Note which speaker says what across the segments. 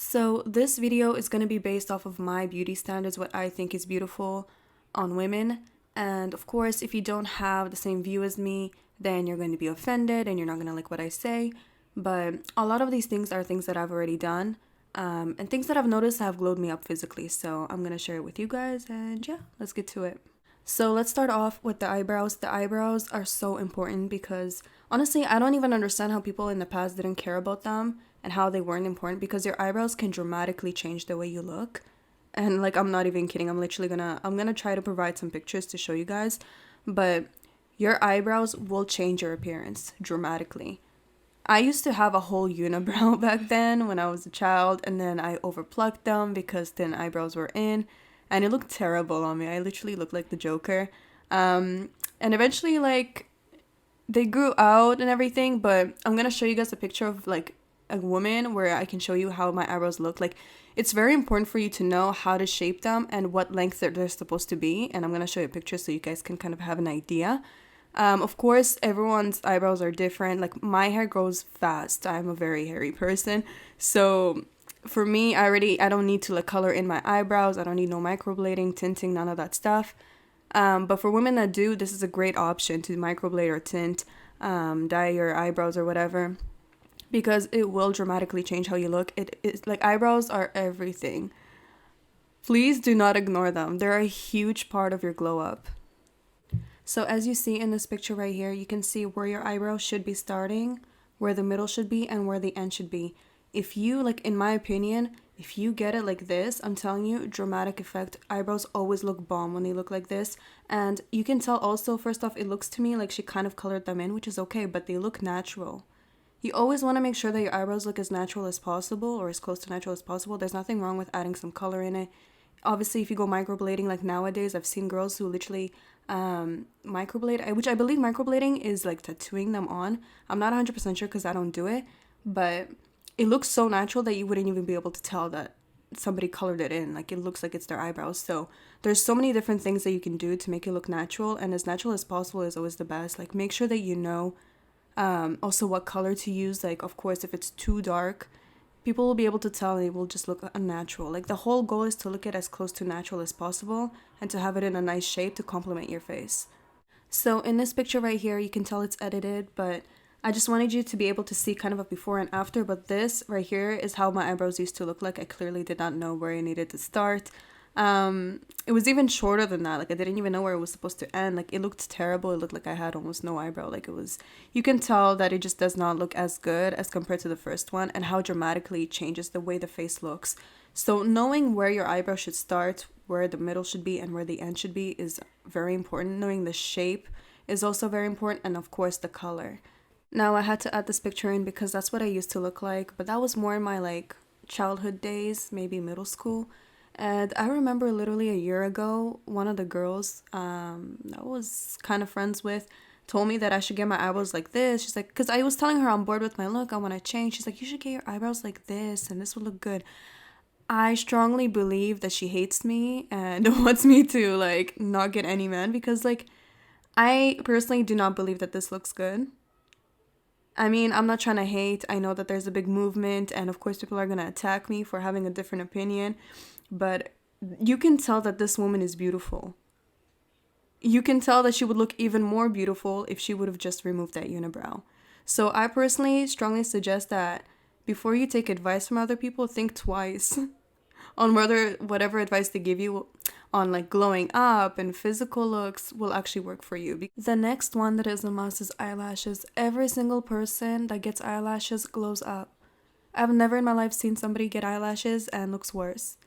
Speaker 1: So this video is going to be based off of my beauty standards, what I think is beautiful on women. And of course, if you don't have the same view as me, then you're going to be offended and you're not going to like what I say. But a lot of these things are things that I've already done, and things that I've noticed have glowed me up physically. So I'm going to share it with you guys, and yeah, let's get to it. So let's start off with the eyebrows. The eyebrows are so important because honestly, I don't even understand how people in the past didn't care about them and how they weren't important, because your eyebrows can dramatically change the way you look. And like, I'm not even kidding. I'm gonna try to provide some pictures to show you guys, but your eyebrows will change your appearance dramatically. I used to have a whole unibrow back then when I was a child, and then I overplucked them because thin eyebrows were in, and it looked terrible on me. I literally looked like the Joker. And eventually, like, they grew out and everything, but I'm gonna show you guys a picture of like a woman where I can show you how my eyebrows look. Like, it's very important for you to know how to shape them and what length they're supposed to be, and I'm gonna show you a picture so you guys can kind of have an idea. Of course, everyone's eyebrows are different. Like, my hair grows fast. I'm a very hairy person. So for me, I don't need to like color in my eyebrows. I don't need no microblading, tinting, none of that stuff. But for women that do, this is a great option to microblade or tint, dye your eyebrows or whatever, because it will dramatically change how you look. It is like, eyebrows are everything. Please do not ignore them. They're a huge part of your glow up. So as you see in this picture right here, you can see where your eyebrows should be starting, where the middle should be, and where the end should be. If you, like, in my opinion, if you get it like this, I'm telling you, dramatic effect. Eyebrows always look bomb when they look like this. And you can tell also, first off, it looks to me like she kind of colored them in, which is okay, but they look natural. You always want to make sure that your eyebrows look as natural as possible, or as close to natural as possible. There's nothing wrong with adding some color in it. Obviously, if you go microblading, like nowadays, I've seen girls who literally microblade, which I believe microblading is like tattooing them on. I'm not 100% sure because I don't do it, but it looks so natural that you wouldn't even be able to tell that somebody colored it in. Like, it looks like it's their eyebrows. So there's so many different things that you can do to make it look natural, and as natural as possible is always the best. Like, make sure that you know also what color to use. Like, of course, if it's too dark, people will be able to tell and it will just look unnatural. Like, the whole goal is to look it as close to natural as possible and to have it in a nice shape to complement your face. So in this picture right here, you can tell it's edited, but I just wanted you to be able to see kind of a before and after. But this right here is how my eyebrows used to look like. I clearly did not know where I needed to start. It was even shorter than that. Like, I didn't even know where it was supposed to end. Like, it looked terrible. It looked like I had almost no eyebrow. Like, it was, you can tell that it just does not look as good as compared to the first one, and how dramatically it changes the way the face looks. So knowing where your eyebrow should start, where the middle should be, and where the end should be is very important. Knowing the shape is also very important, and of course the color. Now, I had to add this picture in because that's what I used to look like, but that was more in my like childhood days, maybe middle school. And I remember literally a year ago, one of the girls I was kind of friends with told me that I should get my eyebrows like this. She's like, because I was telling her I'm bored with my look, I want to change. She's like, you should get your eyebrows like this, and this would look good. I strongly believe that she hates me and wants me to like not get any man, because like, I personally do not believe that this looks good. I mean, I'm not trying to hate. I know that there's a big movement, and of course, people are going to attack me for having a different opinion, but you can tell that this woman is beautiful. You can tell that she would look even more beautiful if she would have just removed that unibrow. So, I personally strongly suggest that before you take advice from other people, think twice on whether whatever advice they give you on like glowing up and physical looks will actually work for you. The next one that is a must is eyelashes. Every single person that gets eyelashes glows up. I've never in my life seen somebody get eyelashes and looks worse.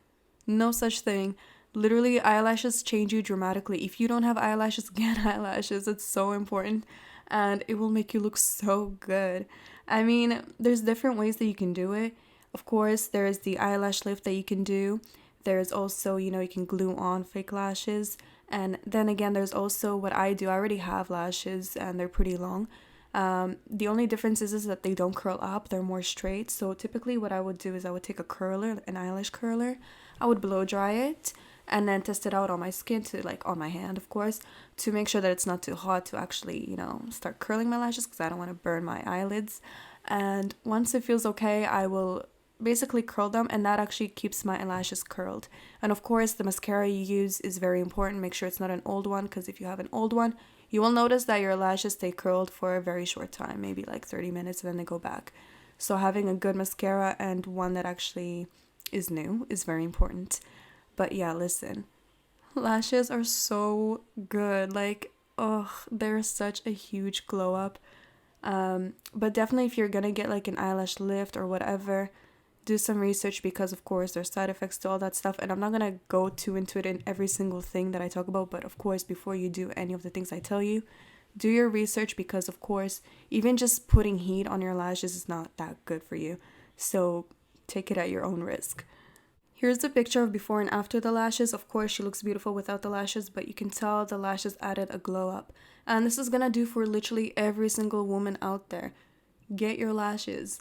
Speaker 1: No such thing. Literally, eyelashes change you dramatically. If you don't have eyelashes, get eyelashes. It's so important, and it will make you look so good. I mean, there's different ways that you can do it. Of course, there's the eyelash lift that you can do. There's also, you can glue on fake lashes. And then again, there's also what I do. I already have lashes and they're pretty long. The only difference is that they don't curl up, they're more straight. So typically what I would do is I would take a curler, an eyelash curler. I would blow dry it and then test it out on my skin, to like on my hand, of course, to make sure that it's not too hot to actually, start curling my lashes, because I don't want to burn my eyelids. And once it feels okay, I will basically curl them, and that actually keeps my eyelashes curled. And of course, the mascara you use is very important. Make sure it's not an old one, because if you have an old one, you will notice that your lashes stay curled for a very short time, maybe like 30 minutes, and then they go back. So having a good mascara and one that actually is new is very important. But yeah, listen, lashes are so good. Like, oh, they're such a huge glow up. But definitely if you're gonna get like an eyelash lift or whatever, do some research, because of course there's side effects to all that stuff, and I'm not gonna go too into it in every single thing that I talk about, but of course before you do any of the things I tell you, do your research, because of course even just putting heat on your lashes is not that good for you. So take it at your own risk. Here's a picture of before and after the lashes. Of course, she looks beautiful without the lashes, but you can tell the lashes added a glow up. And this is gonna do for literally every single woman out there. Get your lashes.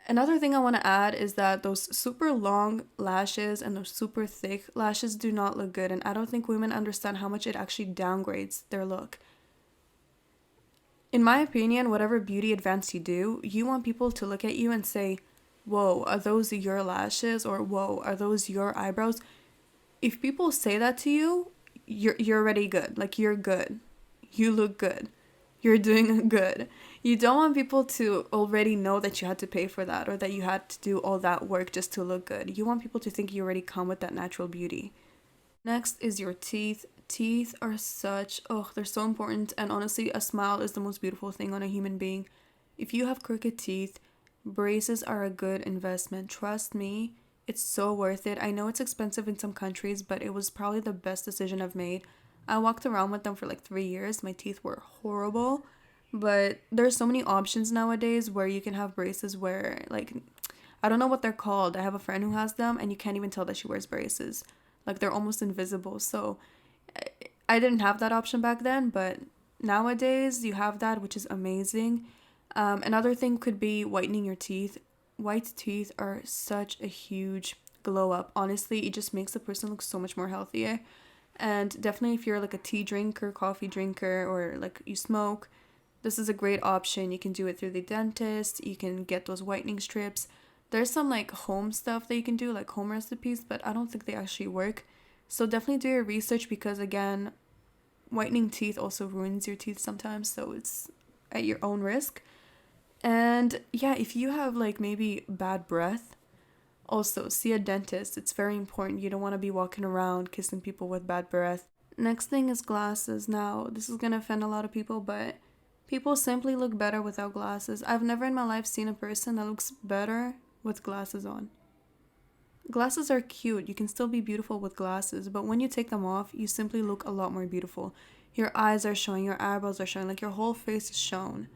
Speaker 1: Another thing I want to add is that those super long lashes and those super thick lashes do not look good. And I don't think women understand how much it actually downgrades their look. In my opinion, whatever beauty advance you do, you want people to look at you and say, whoa, are those your lashes? Or whoa, are those your eyebrows? If people say that to you, you're already good. Like, you're good. You look good. You're doing good. You don't want people to already know that you had to pay for that, or that you had to do all that work just to look good. You want people to think you already come with that natural beauty. Next is your teeth. Teeth are they're so important. And honestly, a smile is the most beautiful thing on a human being. If you have crooked teeth, braces are a good investment. Trust me, it's so worth it. I know it's expensive in some countries, but it was probably the best decision I've made. I walked around with them for like 3 years. My teeth were horrible, but there's so many options nowadays where you can have braces where, like, I don't know what they're called. I have a friend who has them, and you can't even tell that she wears braces. Like, they're almost invisible. So I didn't have that option back then, but nowadays you have that, which is amazing. Another thing could be whitening your teeth. White teeth are such a huge glow up. Honestly, it just makes the person look so much more healthier. And definitely if you're like a tea drinker, coffee drinker, or like you smoke, this is a great option. You can do it through the dentist. You can get those whitening strips. There's some like home stuff that you can do, like home recipes, but I don't think they actually work. So definitely do your research, because again, whitening teeth also ruins your teeth sometimes, so it's at your own risk. And yeah, if you have like maybe bad breath, also see a dentist. It's very important. You don't want to be walking around kissing people with bad breath. Next thing is glasses. Now, this is going to offend a lot of people, but people simply look better without glasses. I've never in my life seen a person that looks better with glasses on. Glasses are cute. You can still be beautiful with glasses, but when you take them off, you simply look a lot more beautiful. Your eyes are showing, your eyebrows are showing, like your whole face is shown.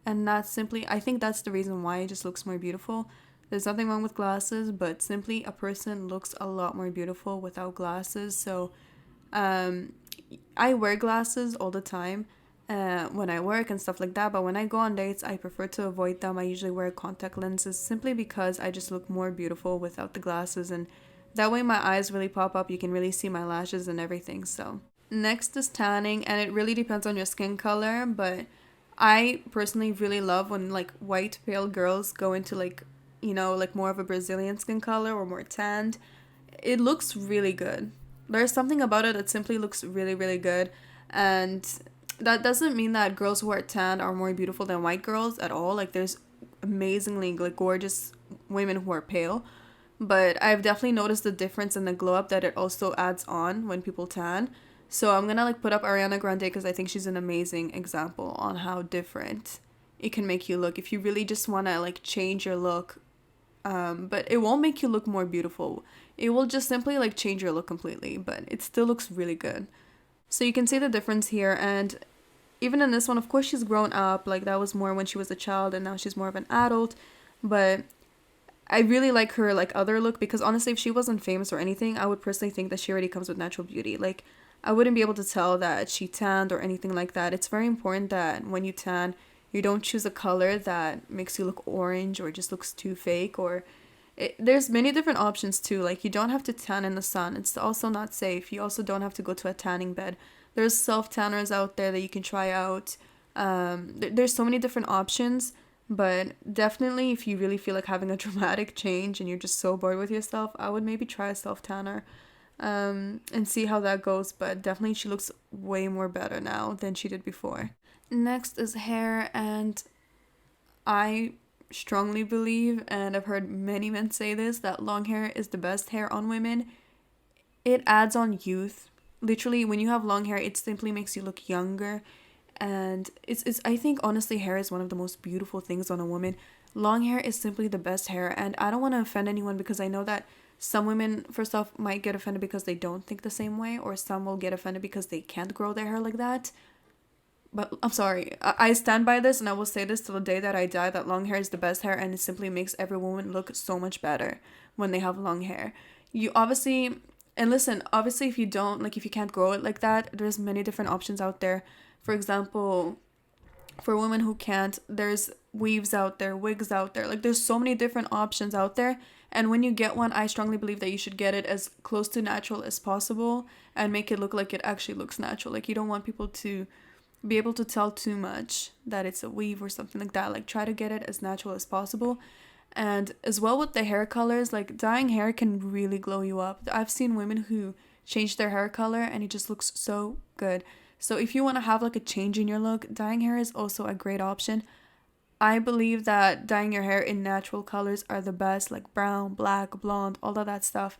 Speaker 1: And that's simply, I think that's the reason why it just looks more beautiful. There's nothing wrong with glasses, but simply a person looks a lot more beautiful without glasses. So I wear glasses all the time when I work and stuff like that, but when I go on dates, I prefer to avoid them. I usually wear contact lenses simply because I just look more beautiful without the glasses, and that way my eyes really pop up. You can really see my lashes and everything. So next is tanning, and it really depends on your skin color, but I personally really love when like white pale girls go into like, you know, like more of a Brazilian skin color or more tanned. It looks really good. There's something about it that simply looks really, really good. And that doesn't mean that girls who are tanned are more beautiful than white girls at all. Like, there's amazingly like gorgeous women who are pale. But I've definitely noticed the difference in the glow up that it also adds on when people tan. So I'm gonna like put up Ariana Grande, because I think she's an amazing example on how different it can make you look if you really just want to like change your look. But it won't make you look more beautiful. It will just simply like change your look completely, but it still looks really good. So you can see the difference here. And even in this one, of course, she's grown up. Like, that was more when she was a child, and now she's more of an adult. But I really like her like other look, because honestly, if she wasn't famous or anything, I would personally think that she already comes with natural beauty. Like, I wouldn't be able to tell that she tanned or anything like that. It's very important that when you tan, you don't choose a color that makes you look orange or just looks too fake. Or there's many different options too. Like, you don't have to tan in the sun. It's also not safe. You also don't have to go to a tanning bed. There's self tanners out there that you can try out. There's so many different options But definitely, if you really feel like having a dramatic change and you're just so bored with yourself, I would maybe try a self tanner and see how that goes. But definitely, she looks way more better now than she did before. Next is hair, and I strongly believe, and I've heard many men say this, that long hair is the best hair on women. It adds on youth. Literally, when you have long hair, it simply makes you look younger. And it's I think honestly hair is one of the most beautiful things on a woman. Long hair is simply the best hair, and I don't want to offend anyone because I know that some women first off might get offended because they don't think the same way, or some will get offended because they can't grow their hair like that. But I'm sorry, I stand by this, and I will say this till the day that I die, that long hair is the best hair, and it simply makes every woman look so much better when they have long hair. You obviously, and listen, obviously if you don't, like if you can't grow it like that, there's many different options out there. For example, for women who can't, there's weaves out there, wigs out there. Like there's so many different options out there. And when you get one, I strongly believe that you should get it as close to natural as possible and make it look like it actually looks natural. Like you don't want people to be able to tell too much that it's a weave or something like that. Like try to get it as natural as possible. And as well with the hair colors, like dyeing hair can really glow you up. I've seen women who change their hair color and it just looks so good. So if you want to have like a change in your look, dyeing hair is also a great option. I believe that dyeing your hair in natural colors are the best, like brown, black, blonde, all of that stuff.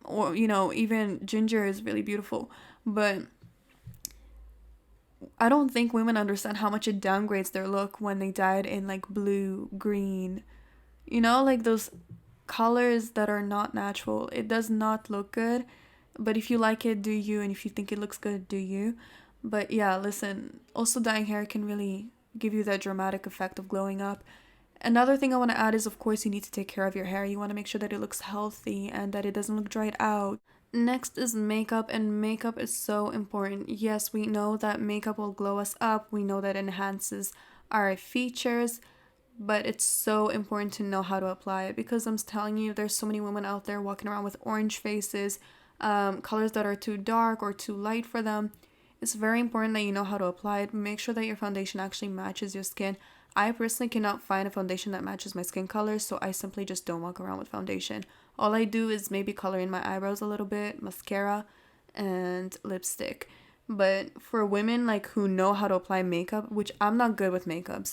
Speaker 1: Or, even ginger is really beautiful. But I don't think women understand how much it downgrades their look when they dye it in like blue, green, like those colors that are not natural. It does not look good. But if you like it, do you? And if you think it looks good, do you? But yeah, listen, also dyeing hair can really give you that dramatic effect of glowing up. Another thing I want to add is, of course, you need to take care of your hair. You want to make sure that it looks healthy and that it doesn't look dried out. Next is makeup, and makeup is so important. Yes, we know that makeup will glow us up. We know that it enhances our features, but it's so important to know how to apply it because I'm telling you, there's so many women out there walking around with orange faces, colors that are too dark or too light for them. It's very important that you know how to apply it. Make sure that your foundation actually matches your skin. I personally cannot find a foundation that matches my skin color, so I simply just don't walk around with foundation. All I do is maybe color in my eyebrows a little bit, mascara, and lipstick. But for women like who know how to apply makeup, which I'm not good with makeup,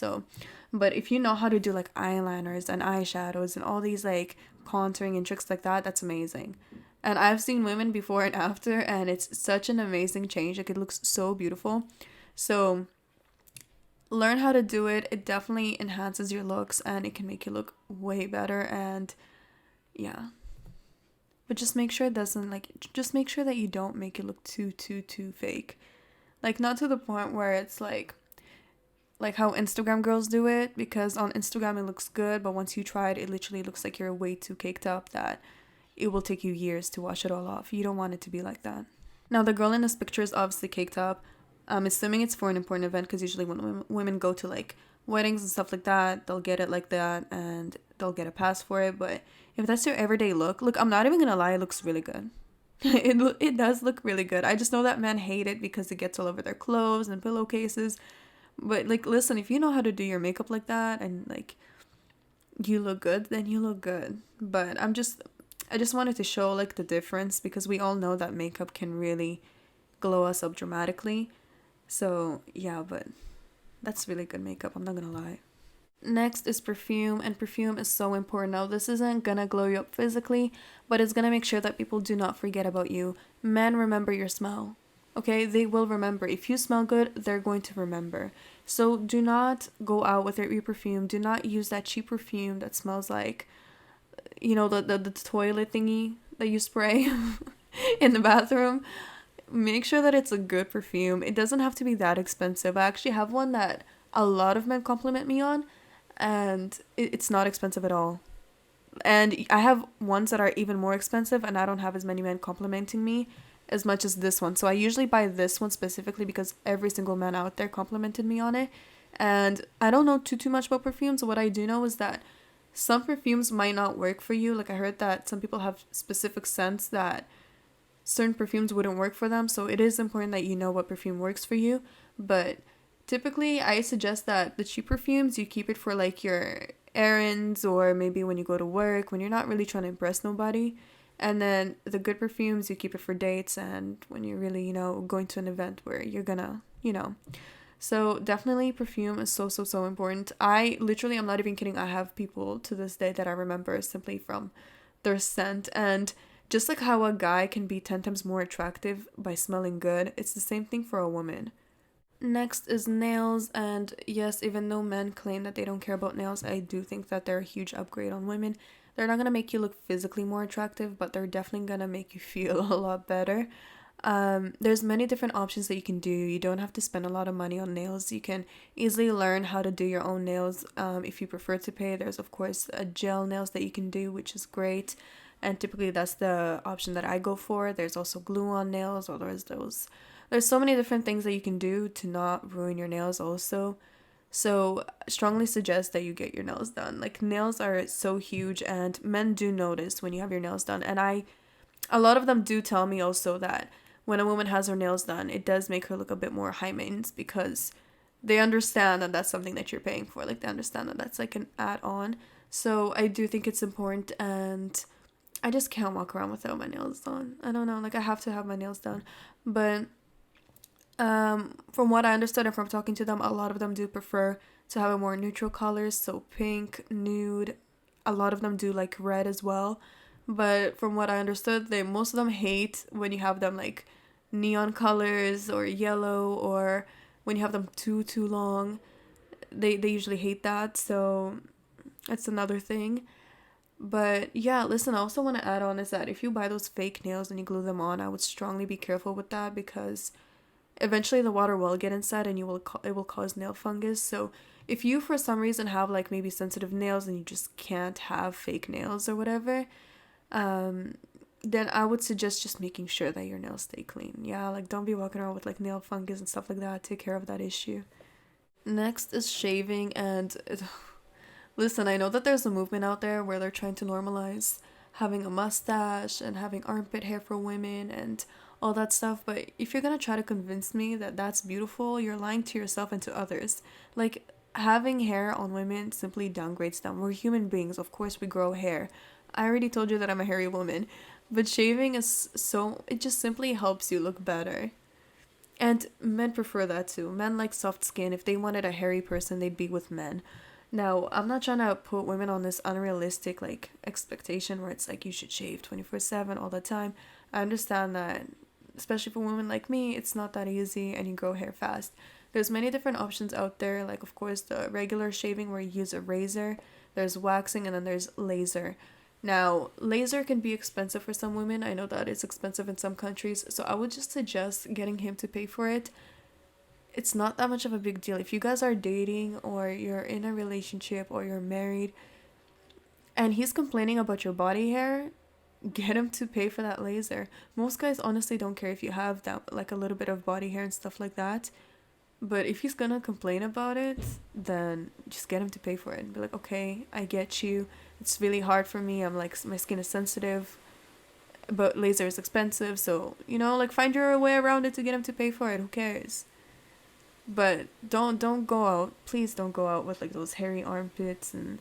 Speaker 1: but if you know how to do like eyeliners and eyeshadows and all these like contouring and tricks like that, that's amazing. And I've seen women before and after, and it's such an amazing change. Like it looks so beautiful. So learn how to do it. It definitely enhances your looks and it can make you look way better. And yeah, but just make sure it doesn't just make sure that you don't make it look too fake. Like not to the point where it's like how Instagram girls do it, because on Instagram it looks good, but once you try it, it literally looks like you're way too caked up that it will take you years to wash it all off. You don't want it to be like that. Now the girl in this picture is obviously caked up. I'm assuming it's for an important event, because usually when women go to like weddings and stuff like that, they'll get it like that and they'll get a pass for it. But if that's your everyday look, I'm not even gonna lie, it looks really good. It does look really good. I just know that men hate it because it gets all over their clothes and pillowcases. But like, listen, if you know how to do your makeup like that and like you look good, then you look good. But I just wanted to show like the difference, because we all know that makeup can really glow us up dramatically. So yeah, but that's really good makeup, I'm not gonna lie. Next is perfume, and perfume is so important. Now this isn't gonna glow you up physically, but it's gonna make sure that people do not forget about you. Men remember your smell. Okay, they will remember. If you smell good, they're going to remember. So do not go out with your perfume. Do not use that cheap perfume that smells like, the toilet thingy that you spray in the bathroom. Make sure that it's a good perfume. It doesn't have to be that expensive. I actually have one that a lot of men compliment me on, and it's not expensive at all. And I have ones that are even more expensive, and I don't have as many men complimenting me as much as this one. So I usually buy this one specifically because every single man out there complimented me on it. And I don't know too much about perfumes. What I do know is that some perfumes might not work for you. Like I heard that some people have specific scents that certain perfumes wouldn't work for them. So it is important that you know what perfume works for you. But Typically, I suggest that the cheap perfumes, you keep it for like your errands or maybe when you go to work, when you're not really trying to impress nobody. And then the good perfumes, you keep it for dates and when you're really, going to an event where you're gonna. So definitely perfume is so, so, so important. I'm not even kidding. I have people to this day that I remember simply from their scent. And just like how a guy can be 10 times more attractive by smelling good, it's the same thing for a woman. Next is nails, and yes, even though men claim that they don't care about nails, I do think that they're a huge upgrade on women. They're not gonna make you look physically more attractive, but they're definitely gonna make you feel a lot better. There's many different options that you can do. You don't have to spend a lot of money on nails. You can easily learn how to do your own nails if you prefer to pay. There's, of course, a gel nails that you can do, which is great. And typically that's the option that I go for. There's also glue on nails, or there's so many different things that you can do to not ruin your nails also. So, strongly suggest that you get your nails done. Like, nails are so huge, and men do notice when you have your nails done. And a lot of them do tell me also that when a woman has her nails done, it does make her look a bit more high maintenance because they understand that that's something that you're paying for. Like, they understand that that's like an add on. So, I do think it's important, and I just can't walk around without my nails done. I don't know, like, I have to have my nails done. But from what I understood and from talking to them, a lot of them do prefer to have a more neutral colors, so pink, nude. A lot of them do like red as well. But from what I understood, most of them hate when you have them like neon colors or yellow, or when you have them too long. They usually hate that, so that's another thing. But yeah, listen, I also want to add on is that if you buy those fake nails and you glue them on, I would strongly be careful with that because eventually the water will get inside and it will cause nail fungus. So if you for some reason have like maybe sensitive nails and you just can't have fake nails or whatever, then I would suggest just making sure that your nails stay clean. Yeah, like don't be walking around with like nail fungus and stuff like that. Take care of that issue. Next is shaving, and listen, I know that there's a movement out there where they're trying to normalize having a mustache and having armpit hair for women and all that stuff, but if you're gonna try to convince me that that's beautiful, you're lying to yourself and to others. Like, having hair on women simply downgrades them. We're human beings, of course we grow hair. I already told you that I'm a hairy woman, but shaving is it just simply helps you look better. And men prefer that too. Men like soft skin. If they wanted a hairy person, they'd be with men. Now, I'm not trying to put women on this unrealistic like expectation where it's like you should shave 24/7 all the time. I understand that, especially for women like me, it's not that easy and you grow hair fast. There's many different options out there, like of course the regular shaving where you use a razor, there's waxing, and then there's laser. Now, laser can be expensive for some women. I know that it's expensive in some countries, so I would just suggest getting him to pay for it. It's not that much of a big deal. If you guys are dating or you're in a relationship or you're married and he's complaining about your body hair, get him to pay for that laser. Most guys honestly don't care if you have that like a little bit of body hair and stuff like that. But if he's gonna complain about it, then just get him to pay for it and be like, okay, I get you. It's really hard for me. I'm like, my skin is sensitive, but laser is expensive. So, like find your way around it to get him to pay for it. Who cares? But don't go out. Please don't go out with like those hairy armpits and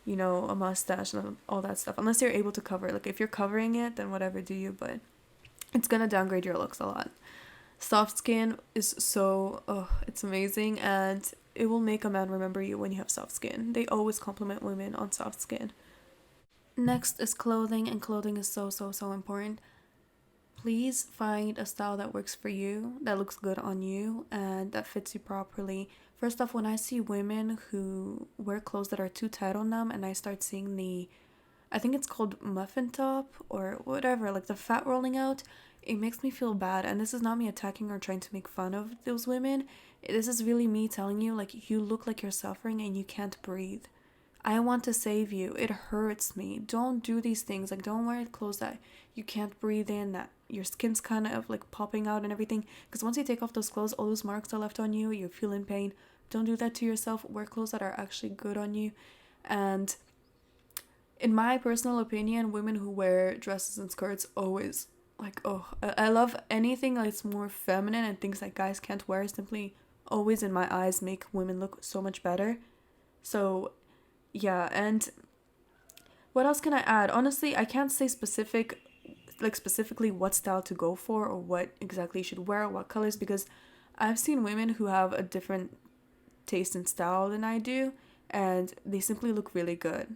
Speaker 1: a mustache and all that stuff. Unless you're able to cover it. Like if you're covering it, then whatever, do you. But it's gonna downgrade your looks a lot. Soft skin is it's amazing, and it will make a man remember you when you have soft skin. They always compliment women on soft skin. Next is clothing, and clothing is so, so, so important. Please find a style that works for you, that looks good on you, and that fits you properly. First off, when I see women who wear clothes that are too tight on them, and I start seeing I think it's called muffin top or whatever, like the fat rolling out, it makes me feel bad. And this is not me attacking or trying to make fun of those women. This is really me telling you, like, you look like you're suffering and you can't breathe. I want to save you. It hurts me. Don't do these things. Like, don't wear clothes that you can't breathe in, that your skin's kind of like popping out and everything. Because once you take off those clothes, all those marks are left on you. You're feeling pain. Don't do that to yourself. Wear clothes that are actually good on you. And in my personal opinion, women who wear dresses and skirts always, like, I love anything that's more feminine and things that guys can't wear simply always in my eyes make women look so much better. So yeah, and what else can I add? Honestly, I can't say specifically what style to go for or what exactly you should wear or what colors, because I've seen women who have a different taste and style than I do, and they simply look really good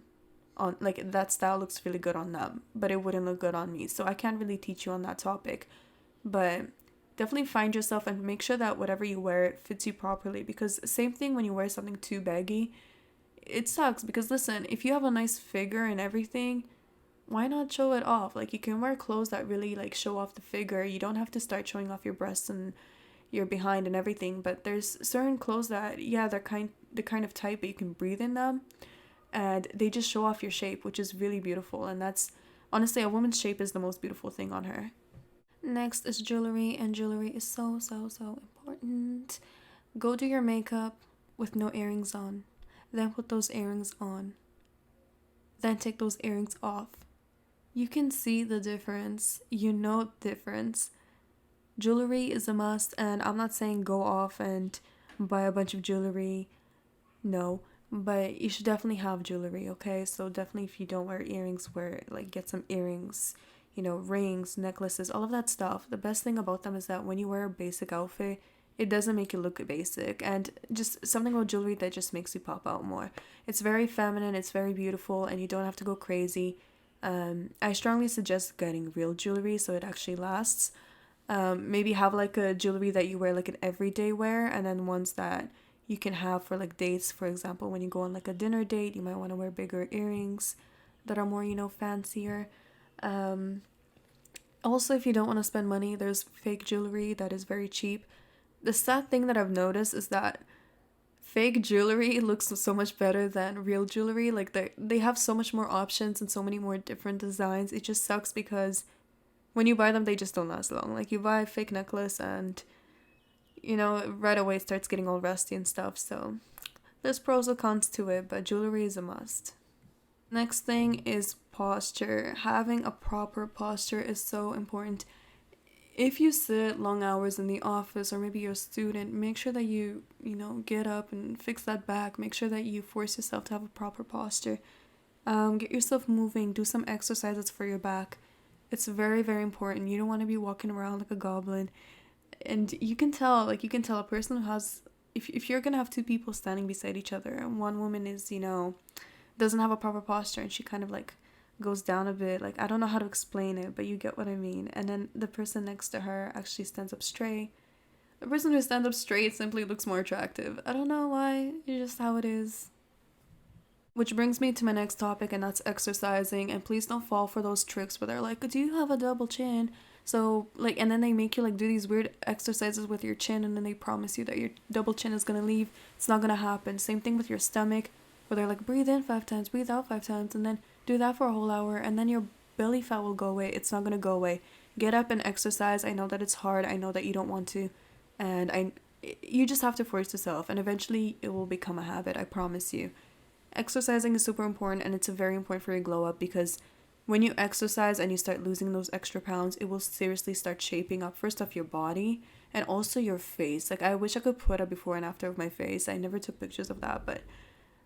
Speaker 1: on, like, that style looks really good on them, but it wouldn't look good on me. So I can't really teach you on that topic. But definitely find yourself and make sure that whatever you wear fits you properly, because same thing when you wear something too baggy, it sucks. Because listen, if you have a nice figure and everything, why not show it off? Like, you can wear clothes that really like show off the figure. You don't have to start showing off your breasts and your behind and everything. But there's certain clothes that, yeah, they're kind of tight, but you can breathe in them, and they just show off your shape, which is really beautiful. And that's honestly, a woman's shape is the most beautiful thing on her. Next is jewelry, and jewelry is so, so, so important. Go do your makeup with no earrings on, then put those earrings on, then take those earrings off. You can see the difference, you know the difference. Jewelry is a must, and I'm not saying go off and buy a bunch of jewelry, no, but you should definitely have jewelry, okay? So definitely, if you don't wear earrings, get some earrings, rings, necklaces, all of that stuff. The best thing about them is that when you wear a basic outfit, it doesn't make you look basic, and just something about jewelry that just makes you pop out more. It's very feminine, it's very beautiful, and you don't have to go crazy. I strongly suggest getting real jewelry so it actually lasts. Maybe have like a jewelry that you wear like an everyday wear, and then ones that you can have for like dates. For example, when you go on like a dinner date, you might want to wear bigger earrings that are more, fancier. Also, if you don't want to spend money, there's fake jewelry that is very cheap. The sad thing that I've noticed is that fake jewelry looks so much better than real jewelry. Like, they have so much more options and so many more different designs. It just sucks because when you buy them, they just don't last long. Like, you buy a fake necklace and, right away it starts getting all rusty and stuff. So there's pros and cons to it, but jewelry is a must. Next thing is posture. Having a proper posture is so important. If you sit long hours in the office, or maybe you're a student, make sure that you get up and fix that back. Make sure that you force yourself to have a proper posture. Get yourself moving. Do some exercises for your back. It's very, very important. You don't want to be walking around like a goblin. And you can tell a person who has, if you're going to have two people standing beside each other, and one woman is, doesn't have a proper posture, and she kind of like goes down a bit. Like, I don't know how to explain it, but you get what I mean. And then the person next to her actually stands up straight. The person who stands up straight simply looks more attractive. I don't know why. It's just how it is. Which brings me to my next topic, and that's exercising. And please don't fall for those tricks where they're like, do you have a double chin? So, like, and then they make you, like, do these weird exercises with your chin, and then they promise you that your double chin is gonna leave. It's not gonna happen. Same thing with your stomach, where they're like, breathe in 5 times, breathe out 5 times, and then do that for a whole hour, and then your belly fat will go away. It's not gonna go away. Get up and exercise. I know that it's hard. I know that you don't want to, and you just have to force yourself, and eventually it will become a habit. I promise you. Exercising is super important, and it's very important for your glow up, because when you exercise and you start losing those extra pounds, it will seriously start shaping up first off your body and also your face. Like, I wish I could put a before and after of my face. I never took pictures of that, but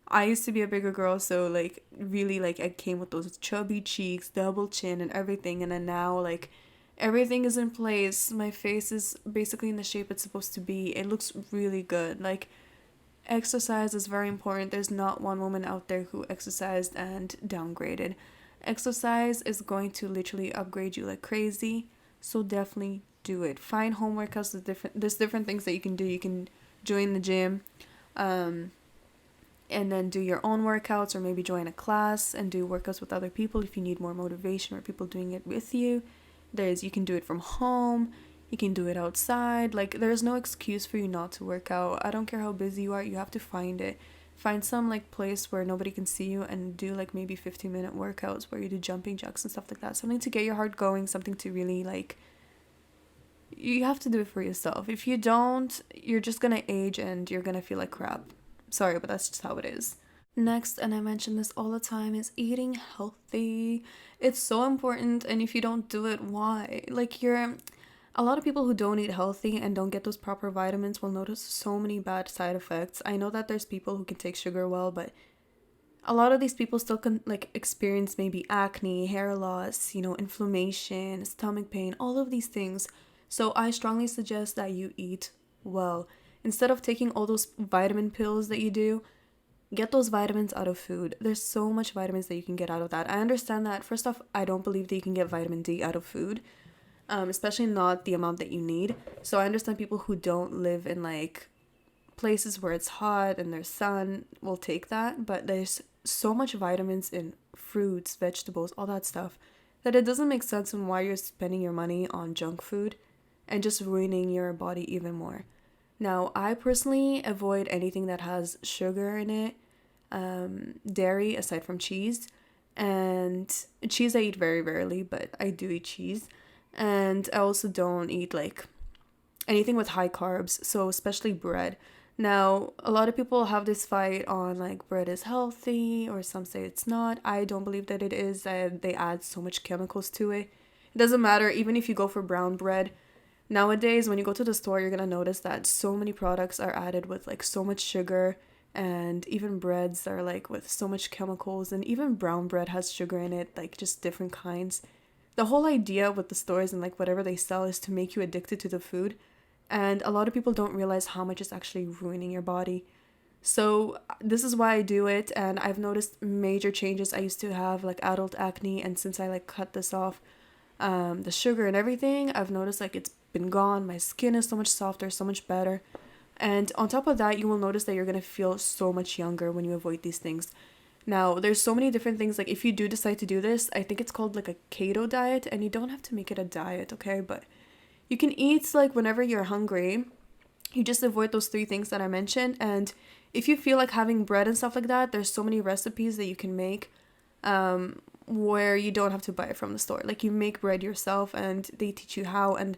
Speaker 1: I used to be a bigger girl, so like really, like, I came with those chubby cheeks, double chin and everything, and then now, like, everything is in place. My face is basically in the shape it's supposed to be. It looks really good. Like, exercise is very important. There's not one woman out there who exercised and downgraded. Exercise is going to literally upgrade you like crazy, so definitely do it. Find home workouts. There's different things that you can do. You can join the gym, and then do your own workouts, or maybe join a class and do workouts with other people if you need more motivation, or people doing it with you. You can do it from home. You can do it outside. Like, there's no excuse for you not to work out. I don't care how busy you are, you have to find it. Find some, like, place where nobody can see you, and do, like, maybe 15-minute workouts where you do jumping jacks and stuff like that. Something to get your heart going, something to really, like, you have to do it for yourself. If you don't, you're just gonna age and you're gonna feel like crap. Sorry, but that's just how it is. Next, and I mention this all the time, is eating healthy. It's so important, and if you don't do it, why? Like, A lot of people who don't eat healthy and don't get those proper vitamins will notice so many bad side effects. I know that there's people who can take sugar well, but a lot of these people still can like experience maybe acne, hair loss, inflammation, stomach pain, all of these things. So I strongly suggest that you eat well. Instead of taking all those vitamin pills that you do, get those vitamins out of food. There's so much vitamins that you can get out of that. I understand that. First off, I don't believe that you can get vitamin D out of food, especially not the amount that you need. So I understand people who don't live in like places where it's hot and there's sun will take that, but there's so much vitamins in fruits, vegetables, all that stuff that it doesn't make sense on why you're spending your money on junk food and just ruining your body even more. Now, I personally avoid anything that has sugar in it, dairy aside from cheese, and cheese I eat very rarely, but I do eat cheese. And I also don't eat like anything with high carbs, so especially bread. Now, a lot of people have this fight on like bread is healthy or some say it's not. I don't believe that it is. They add so much chemicals to it. It doesn't matter, even if you go for brown bread. Nowadays, when you go to the store, you're gonna notice that so many products are added with like so much sugar, and even breads are like with so much chemicals, and even brown bread has sugar in it, like just different kinds. The whole idea with the stores and like whatever they sell is to make you addicted to the food. And a lot of people don't realize how much it's actually ruining your body. So this is why I do it, and I've noticed major changes. I used to have like adult acne, and since I like cut this off, the sugar and everything, I've noticed like it's been gone. My skin is so much softer, so much better. And on top of that, you will notice that you're gonna feel so much younger when you avoid these things. Now, there's so many different things. Like if you do decide to do this, I think it's called like a keto diet, and you don't have to make it a diet, okay? But you can eat like whenever you're hungry. You just avoid those three things that I mentioned. And if you feel like having bread and stuff like that, there's so many recipes that you can make where you don't have to buy it from the store. Like you make bread yourself and they teach you how. And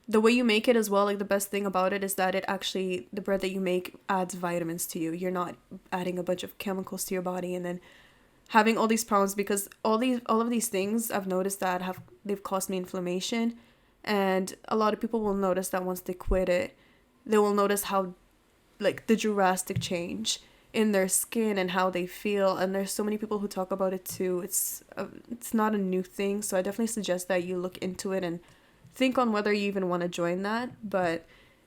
Speaker 1: the way you make it as well, like the best thing about it is that it actually, the bread that you make adds vitamins to you. You're not adding a bunch of chemicals to your body and then having all these problems, because all of these things I've noticed that they've caused me inflammation. And a lot of people will notice that once they quit it, they will notice how like the drastic change in their skin and how they feel. And there's so many people who talk about it too. It's not a new thing, so I definitely suggest that you look into it and think on whether you even want to join that. But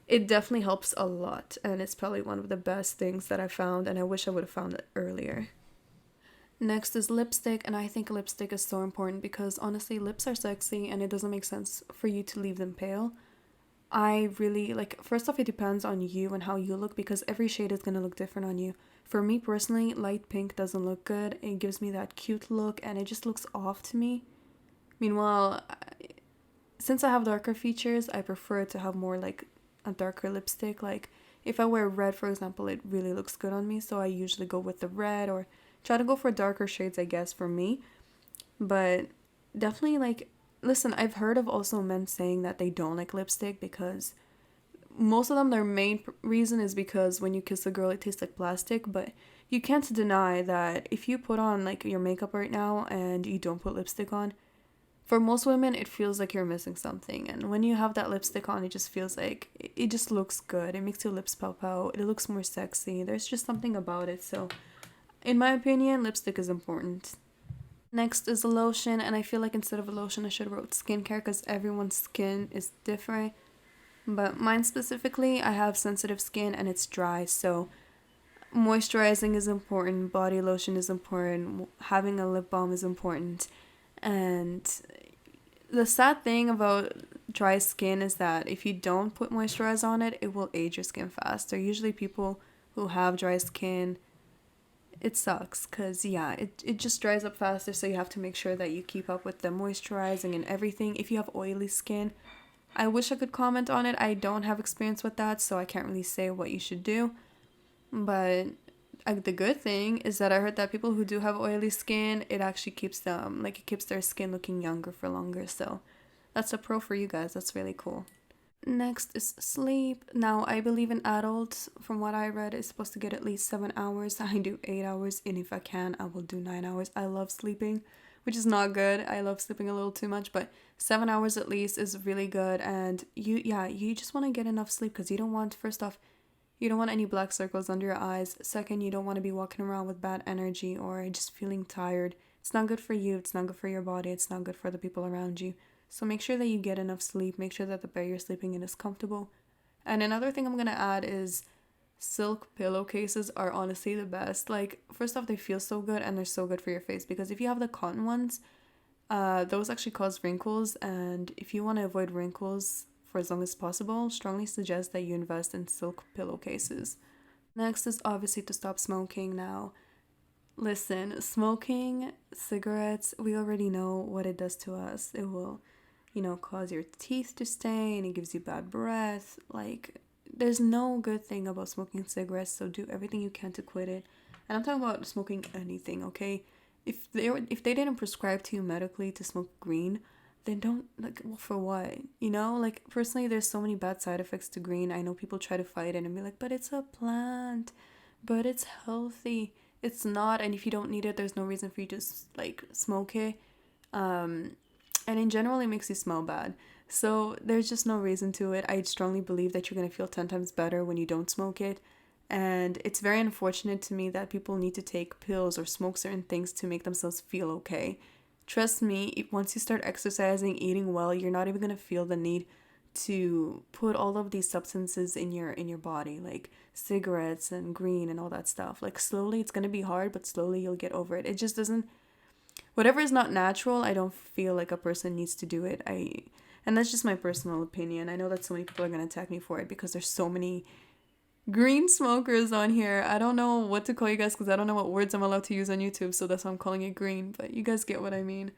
Speaker 1: it definitely helps a lot, and it's probably one of the best things that I found, and I wish I would have found it earlier. Next is lipstick, and I think lipstick is so important because honestly, lips are sexy and it doesn't make sense for you to leave them pale. I really like, first off, it depends on you and how you look because every shade is going to look different on you. For me personally, light pink doesn't look good. It gives me that cute look and it just looks off to me. Meanwhile, since I have darker features, I prefer to have more like a darker lipstick. Like if I wear red, for example, it really looks good on me, so I usually go with the red or try to go for darker shades, I guess, for me. But definitely, like, listen, I've heard of also men saying that they don't like lipstick because most of them, their main reason is because when you kiss a girl, it tastes like plastic. But you can't deny that if you put on, like, your makeup right now and you don't put lipstick on, for most women, it feels like you're missing something. And when you have that lipstick on, it just feels like it just looks good. It makes your lips pop out. It looks more sexy. There's just something about it. So in my opinion, lipstick is important. Next is a lotion, and I feel like instead of a lotion, I should have wrote skincare because everyone's skin is different. But mine specifically, I have sensitive skin and it's dry, so moisturizing is important, body lotion is important, having a lip balm is important. And the sad thing about dry skin is that if you don't put moisturizer on it, it will age your skin fast. There are usually people who have dry skin. It sucks because, yeah, it just dries up faster, so you have to make sure that you keep up with the moisturizing and everything. If you have oily skin, I wish I could comment on it. I don't have experience with that, so I can't really say what you should do. But the good thing is that I heard that people who do have oily skin, it actually keeps them, like, it keeps their skin looking younger for longer. So that's a pro for you guys. That's really cool. Next is sleep. Now, I believe an adult, from what I read, is supposed to get at least 7 hours. I do 8 hours, and if I can, I will do 9 hours. I love sleeping. which is not good. I love sleeping a little too much, but 7 hours at least is really good. And you just want to get enough sleep because you don't want, first off, you don't want any black circles under your eyes. Second, you don't want to be walking around with bad energy or just feeling tired. It's not good for you. It's not good for your body. It's not good for the people around you. So make sure that you get enough sleep. Make sure that the bed you're sleeping in is comfortable. And another thing I'm going to add is silk pillowcases are honestly the best. Like, first off, they feel so good and they're so good for your face because if you have the cotton ones, those actually cause wrinkles. And if you want to avoid wrinkles for as long as possible, strongly suggest that you invest in silk pillowcases. Next is obviously to stop smoking. Now, listen, smoking cigarettes, we already know what it does to us. It will, cause your teeth to stain, it gives you bad breath. Like, there's no good thing about smoking cigarettes, so do everything you can to quit it. And I'm talking about smoking anything, okay? If they didn't prescribe to you medically to smoke green, then don't, like, well, for what? Like, personally, there's so many bad side effects to green. I know people try to fight it and be like, but it's a plant, but it's healthy. It's not, and if you don't need it, there's no reason for you to like smoke it. And in general, it makes you smell bad. So there's just no reason to it. I strongly believe that you're gonna feel 10 times better when you don't smoke it. And it's very unfortunate to me that people need to take pills or smoke certain things to make themselves feel okay. Trust me, once you start exercising, eating well, you're not even gonna feel the need to put all of these substances in your body, like cigarettes and green and all that stuff. Like, slowly, it's gonna be hard, but slowly you'll get over it. It just doesn't, whatever is not natural, I don't feel like a person needs to do it. And that's just my personal opinion. I know that so many people are gonna attack me for it because there's so many green smokers on here. I don't know what to call you guys because I don't know what words I'm allowed to use on YouTube, so that's why I'm calling it green, but you guys get what I mean.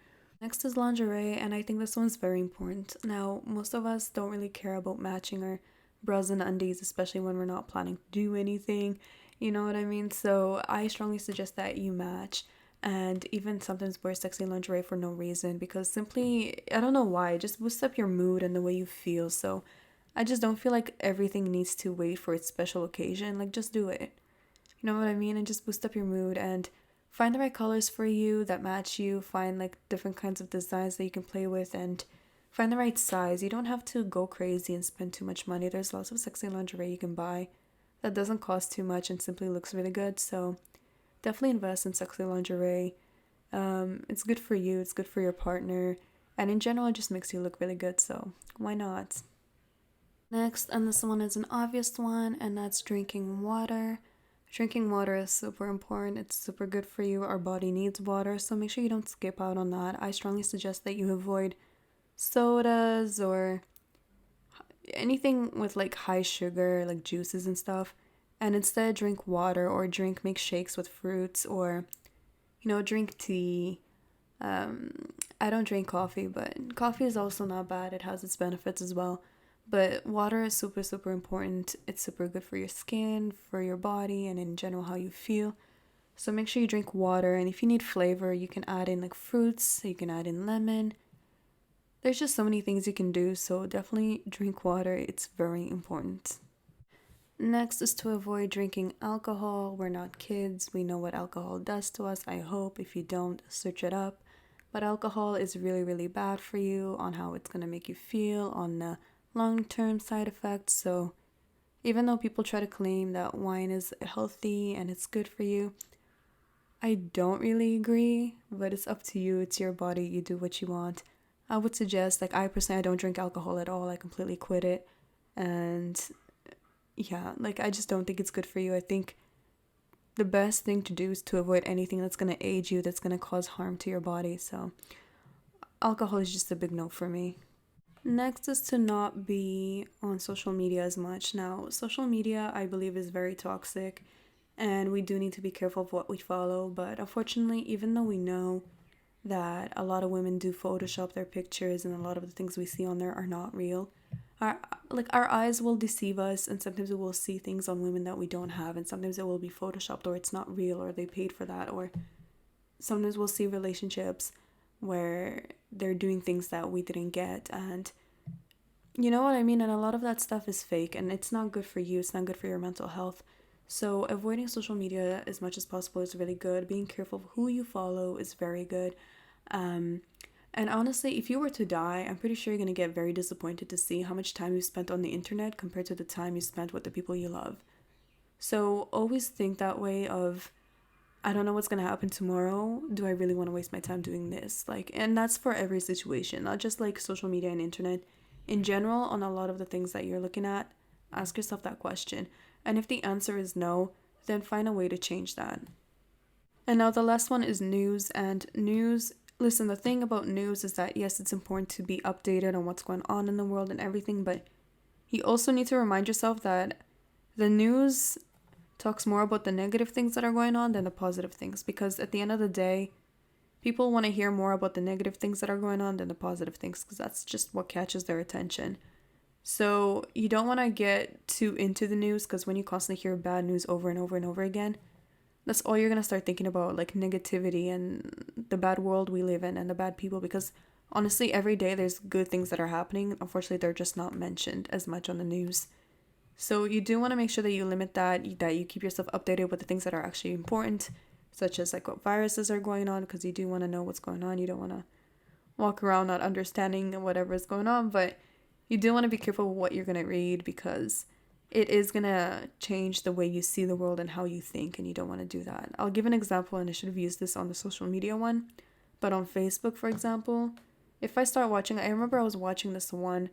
Speaker 1: Next is lingerie, and I think this one's very important. Now, most of us don't really care about matching our bras and undies, especially when we're not planning to do anything. You know what I mean? So I strongly suggest that you match and even sometimes wear sexy lingerie for no reason because simply, I don't know why, it just boosts up your mood and the way you feel. So I just don't feel like everything needs to wait for its special occasion. Like, just do it. You know what I mean? And just boost up your mood and find the right colors for you that match you. Find like different kinds of designs that you can play with and find the right size. You don't have to go crazy and spend too much money. There's lots of sexy lingerie you can buy that doesn't cost too much and simply looks really good. So definitely invest in sexy lingerie. It's good for you. It's good for your partner. And in general, it just makes you look really good. So why not? Next, and this one is an obvious one, and that's drinking water. Drinking water is super important. It's super good for you. Our body needs water, so make sure you don't skip out on that. I strongly suggest that you avoid sodas or anything with like high sugar, like juices and stuff, and instead drink water or make shakes with fruits or, drink tea. I don't drink coffee, but coffee is also not bad. It has its benefits as well. But water is super, super important. It's super good for your skin, for your body, and in general how you feel. So make sure you drink water. And if you need flavor, you can add in like fruits. You can add in lemon. There's just so many things you can do. So definitely drink water. It's very important. Next is to avoid drinking alcohol. We're not kids. We know what alcohol does to us. I hope. If you don't, search it up. But alcohol is really, really bad for you on how it's going to make you feel, on the long-term side effects. So even though people try to claim that wine is healthy and it's good for you, I don't really agree, but it's up to you. It's your body. You do what you want. I would suggest, like, I personally, I don't drink alcohol at all. I completely quit it. And yeah, like, I just don't think it's good for you. I think the best thing to do is to avoid anything that's going to age you, that's going to cause harm to your body. So alcohol is just a big no for me. Next is to not be on social media as much. Now, social media, I believe, is very toxic, and we do need to be careful of what we follow. But unfortunately, even though we know that a lot of women do Photoshop their pictures and a lot of the things we see on there are not real, our eyes will deceive us, and sometimes we will see things on women that we don't have, and sometimes it will be Photoshopped or it's not real or they paid for that, or sometimes we'll see relationships where they're doing things that we didn't get, and you know what I mean? And a lot of that stuff is fake, and it's not good for you. It's not good for your mental health. So avoiding social media as much as possible is really good. Being careful of who you follow is very good. And honestly, if you were to die, I'm pretty sure you're going to get very disappointed to see how much time you spent on the internet compared to the time you spent with the people you love. So always think that way of, I don't know what's going to happen tomorrow. Do I really want to waste my time doing this? Like, and that's for every situation, not just like social media and internet. In general, on a lot of the things that you're looking at, ask yourself that question. And if the answer is no, then find a way to change that. And now the last one is news. And news, listen, the thing about news is that yes, it's important to be updated on what's going on in the world and everything, but you also need to remind yourself that the news talks more about the negative things that are going on than the positive things, because at the end of the day, people want to hear more about the negative things that are going on than the positive things, because that's just what catches their attention. So you don't want to get too into the news, because when you constantly hear bad news over and over and over again, that's all you're going to start thinking about, like negativity and the bad world we live in and the bad people, because honestly, every day there's good things that are happening. Unfortunately, they're just not mentioned as much on the news. So you do want to make sure that you limit that you keep yourself updated with the things that are actually important, such as like what viruses are going on, because you do want to know what's going on. You don't want to walk around not understanding whatever is going on, but you do want to be careful with what you're going to read, because it is going to change the way you see the world and how you think, and you don't want to do that. I'll give an example, and I should have used this on the social media one, but on Facebook, for example, if I start watching, I remember I was watching this one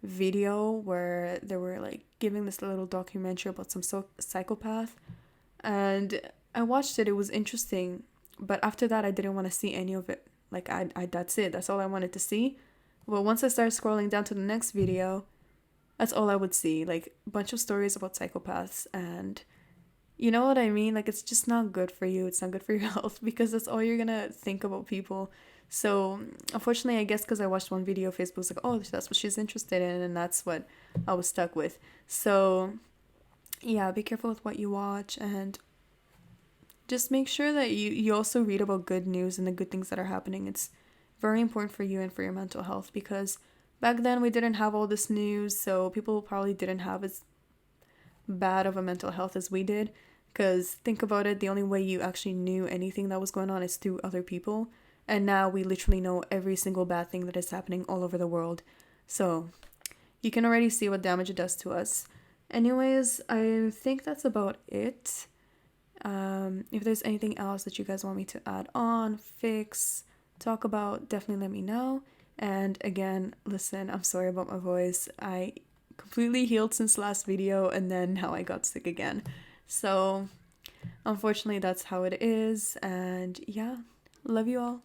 Speaker 1: video where they were like giving this little documentary about some psychopath, and I watched it. It was interesting, but after that I didn't want to see any of it. Like I that's it, that's all I wanted to see. But once I started scrolling down to the next video, that's all I would see, like a bunch of stories about psychopaths. And you know what I mean, like it's just not good for you, it's not good for your health, because that's all you're gonna think about people. So unfortunately, I guess because I watched one video, Facebook's like, oh, that's what she's interested in, and that's what I was stuck with. So yeah, be careful with what you watch, and just make sure that you also read about good news and the good things that are happening. It's very important for you and for your mental health, because back then we didn't have all this news, so people probably didn't have as bad of a mental health as we did. Because think about it, the only way you actually knew anything that was going on is through other people. And now we literally know every single bad thing that is happening all over the world. So you can already see what damage it does to us. Anyways, I think that's about it. If there's anything else that you guys want me to add on, fix, talk about, definitely let me know. And again, listen, I'm sorry about my voice. I completely healed since last video, and then now I got sick again. So unfortunately, that's how it is. And yeah, love you all.